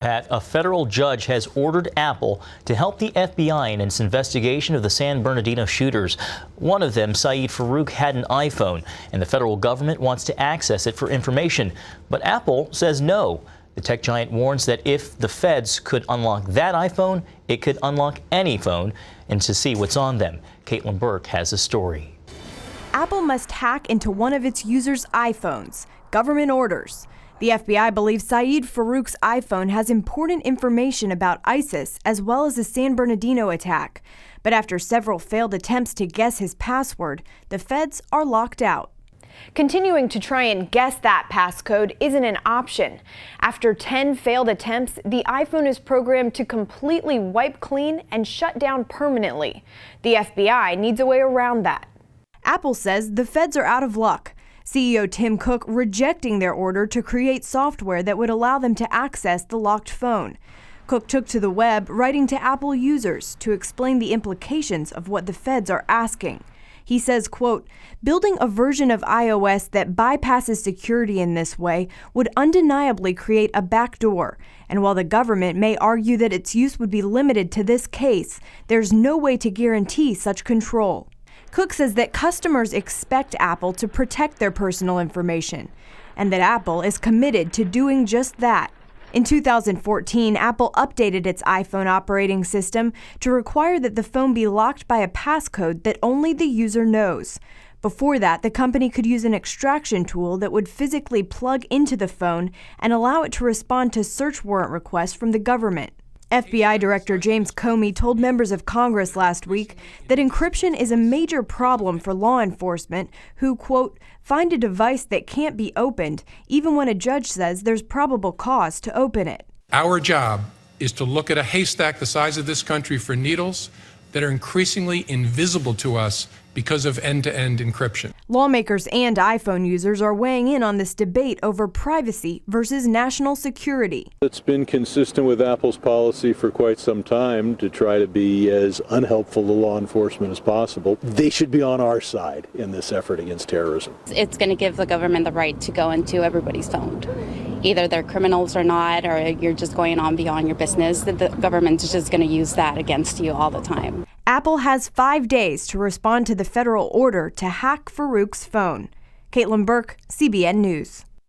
Pat, a federal judge has ordered Apple to help the FBI in its investigation of the San Bernardino shooters. One of them, Saeed Farook, had an iPhone, and the federal government wants to access it for information. But Apple says no. The tech giant warns that if the feds could unlock that iPhone, it could unlock any phone, and to see what's on them. Caitlin Burke has a story. Apple must hack into one of its users' iPhones. Government orders. The FBI believes Saeed Farook's iPhone has important information about ISIS as well as the San Bernardino attack. But after several failed attempts to guess his password, the feds are locked out. Continuing to try and guess that passcode isn't an option. After 10 failed attempts, the iPhone is programmed to completely wipe clean and shut down permanently. The FBI needs a way around that. Apple says the feds are out of luck. CEO Tim Cook rejecting their order to create software that would allow them to access the locked phone. Cook took to the web, writing to Apple users to explain the implications of what the feds are asking. He says, quote, "Building a version of iOS that bypasses security in this way would undeniably create a backdoor. And while the government may argue that its use would be limited to this case, there's no way to guarantee such control." Cook says that customers expect Apple to protect their personal information, and that Apple is committed to doing just that. In 2014, Apple updated its iPhone operating system to require that the phone be locked by a passcode that only the user knows. Before that, the company could use an extraction tool that would physically plug into the phone and allow it to respond to search warrant requests from the government. FBI Director James Comey told members of Congress last week that encryption is a major problem for law enforcement who, quote, "find a device that can't be opened even when a judge says there's probable cause to open it." Our job is to look at a haystack the size of this country for needles that are increasingly invisible to us because of end-to-end encryption. Lawmakers and iPhone users are weighing in on this debate over privacy versus national security. It's been consistent with Apple's policy for quite some time to try to be as unhelpful to law enforcement as possible. They should be on our side in this effort against terrorism. It's going to give the government the right to go into everybody's phone. Either they're criminals or not, or you're just going on beyond your business. The government is just going to use that against you all the time. Apple has 5 days to respond to the federal order to hack Farook's phone. Caitlin Burke, CBN News.